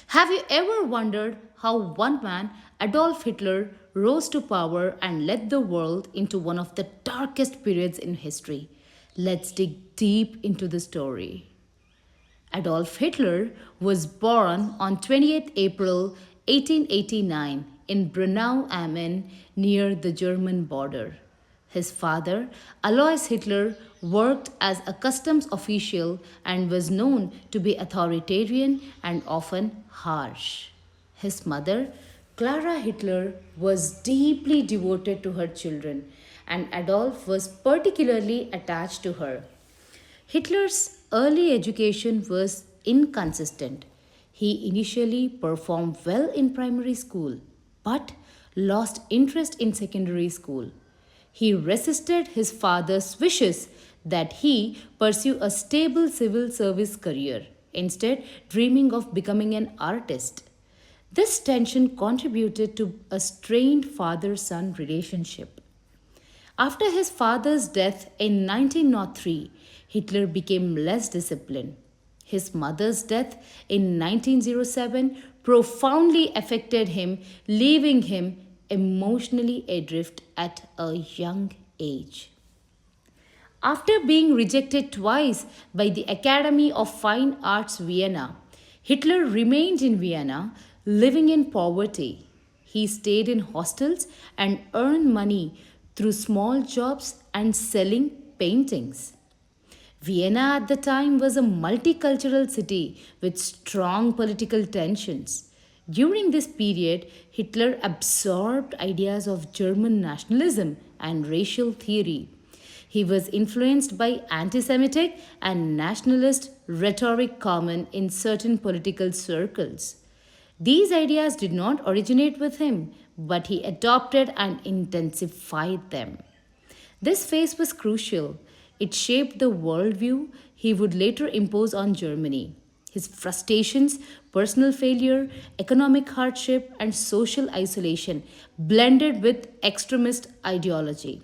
Have you ever wondered how one man, Adolf Hitler, rose to power and led the world into one of the darkest periods in history? Let's dig deep into the story. Adolf Hitler was born on 28th April 1889 in Brunau am Inn near the German border. His father, Alois Hitler, worked as a customs official and was known to be authoritarian and often harsh. His mother, Clara Hitler, was deeply devoted to her children, and Adolf was particularly attached to her. Hitler's early education was inconsistent. He initially performed well in primary school, but lost interest in secondary school. He resisted his father's wishes that he pursue a stable civil service career, instead, dreaming of becoming an artist. This tension contributed to a strained father son relationship. After his father's death in 1903, Hitler became less disciplined. His mother's death in 1907 profoundly affected him, leaving him emotionally adrift at a young age. After being rejected twice by the Academy of Fine Arts Vienna, Hitler remained in Vienna, living in poverty. He stayed in hostels and earned money through small jobs and selling paintings. Vienna at the time was a multicultural city with strong political tensions. During this period, Hitler absorbed ideas of German nationalism and racial theory. He was influenced by anti Semitic and nationalist rhetoric common in certain political circles. These ideas did not originate with him, but he adopted and intensified them. This phase was crucial. It shaped the worldview he would later impose on Germany. His frustrations, personal failure, economic hardship, and social isolation blended with extremist ideology.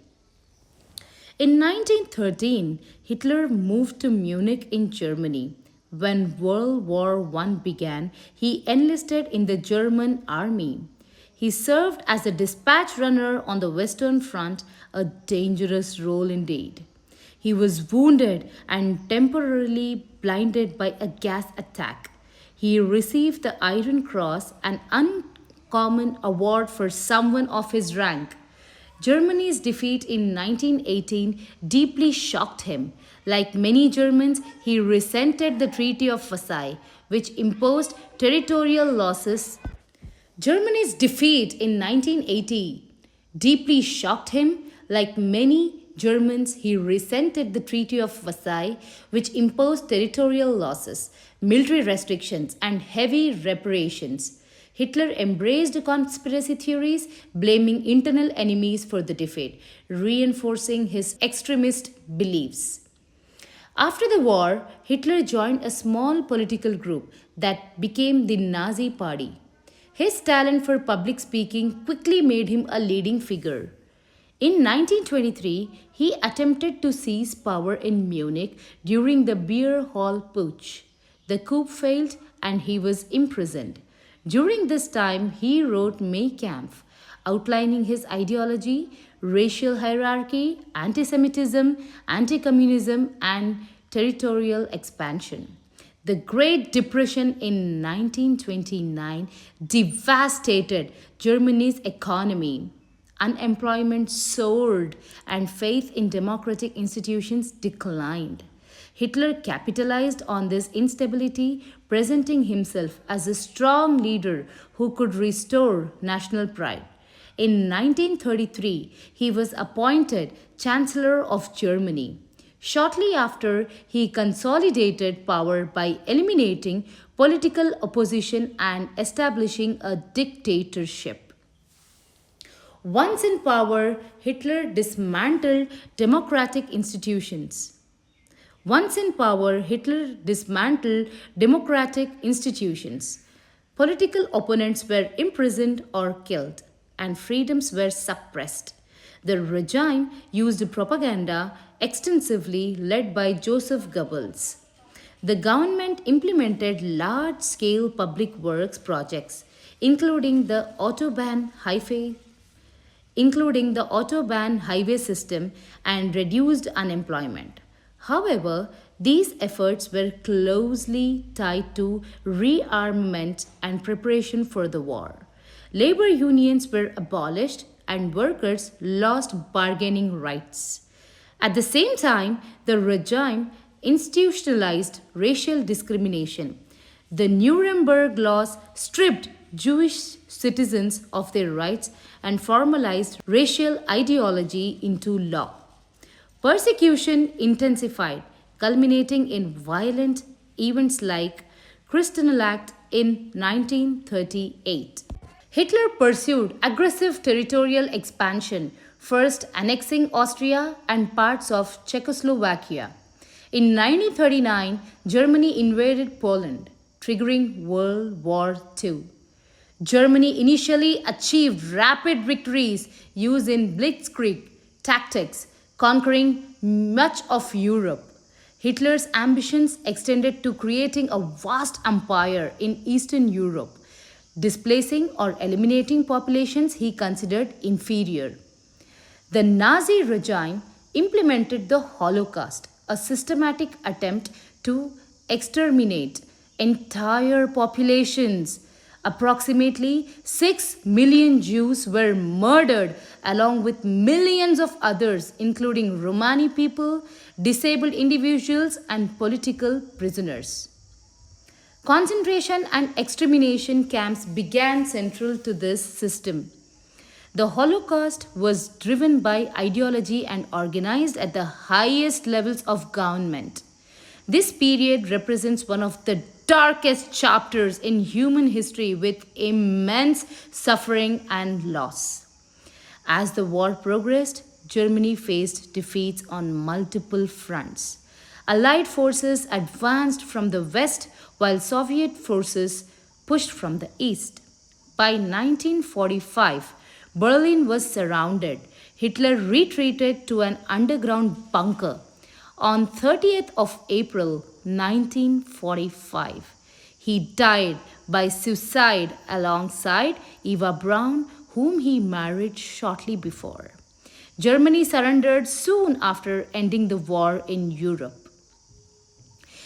In 1913, Hitler moved to Munich in Germany. When World War I began, he enlisted in the German army. He served as a dispatch runner on the Western Front, a dangerous role indeed. He was wounded and temporarily blinded by a gas attack. He received the Iron Cross, an uncommon award for someone of his rank. Germany's defeat in 1918 deeply shocked him. Like many Germans, he resented the Treaty of Versailles, which imposed territorial losses. Germany's defeat in 1980 deeply shocked him. Like many Germans, he resented the Treaty of Versailles, which imposed territorial losses, military restrictions, and heavy reparations. Hitler embraced conspiracy theories, blaming internal enemies for the defeat, reinforcing his extremist beliefs. After the war, Hitler joined a small political group that became the Nazi Party. His talent for public speaking quickly made him a leading figure. In 1923, he attempted to seize power in Munich during the Beer Hall Putsch. The coup failed and he was imprisoned. During this time, he wrote Mein Kampf, outlining his ideology, racial hierarchy, anti Semitism, anti communism, and territorial expansion. The Great Depression in 1929 devastated Germany's economy. Unemployment soared and faith in democratic institutions declined. Hitler capitalized on this instability, presenting himself as a strong leader who could restore national pride. In 1933, he was appointed Chancellor of Germany. Shortly after, he consolidated power by eliminating political opposition and establishing a dictatorship. Once in power, Hitler dismantled democratic institutions. Once in power, Hitler dismantled democratic institutions. Political opponents were imprisoned or killed, and freedoms were suppressed. The regime used propaganda extensively, led by Joseph Goebbels. The government implemented large scale public works projects, including the Autobahn highway system and reduced unemployment. However, these efforts were closely tied to rearmament and preparation for the war. Labor unions were abolished and workers lost bargaining rights. At the same time, the regime institutionalized racial discrimination. The Nuremberg laws stripped Jewish citizens of their rights and formalized racial ideology into law. Persecution intensified, culminating in violent events like Kristallnacht in 1938. Hitler pursued aggressive territorial expansion, first annexing Austria and parts of Czechoslovakia. In 1939, Germany invaded Poland, triggering World War II. Germany initially achieved rapid victories using blitzkrieg tactics, conquering much of Europe. Hitler's ambitions extended to creating a vast empire in Eastern Europe, displacing or eliminating populations he considered inferior. The Nazi regime implemented the Holocaust, a systematic attempt to exterminate entire populations. Approximately 6 million Jews were murdered, along with millions of others, including Romani people, disabled individuals, and political prisoners. Concentration and extermination camps began central to this system. The Holocaust was driven by ideology and organized at the highest levels of government. This period represents one of the darkest chapters in human history with immense suffering and loss. As the war progressed, Germany faced defeats on multiple fronts. Allied forces advanced from the west while Soviet forces pushed from the east. By 1945, Berlin was surrounded. Hitler retreated to an underground bunker. On 30th of April 1945, he died by suicide alongside Eva Braun, whom he married shortly before. Germany surrendered soon after ending the war in Europe.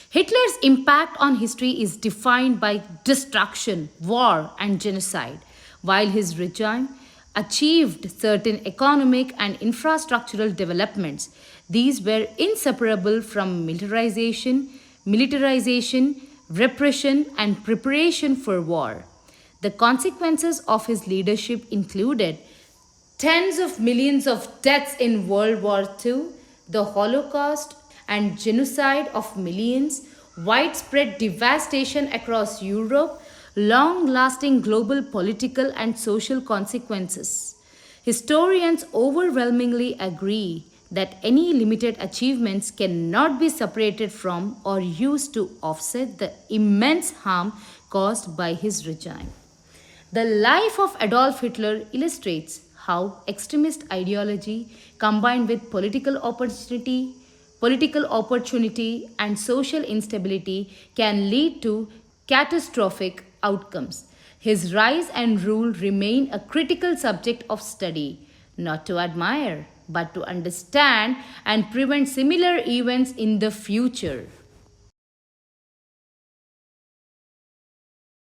Hitler's impact on history is defined by destruction, war, and genocide. While his regime achieved certain economic and infrastructural developments, these were inseparable from militarization, repression, and preparation for war. The consequences of his leadership included tens of millions of deaths in World War II, the Holocaust and genocide of millions, widespread devastation across Europe, long-lasting global political and social consequences. Historians overwhelmingly agree that any limited achievements cannot be separated from or used to offset the immense harm caused by his regime. The life of Adolf Hitler illustrates how extremist ideology combined with political opportunity and social instability can lead to catastrophic outcomes. His rise and rule remain a critical subject of study, not to admire, but to understand and prevent similar events in the future.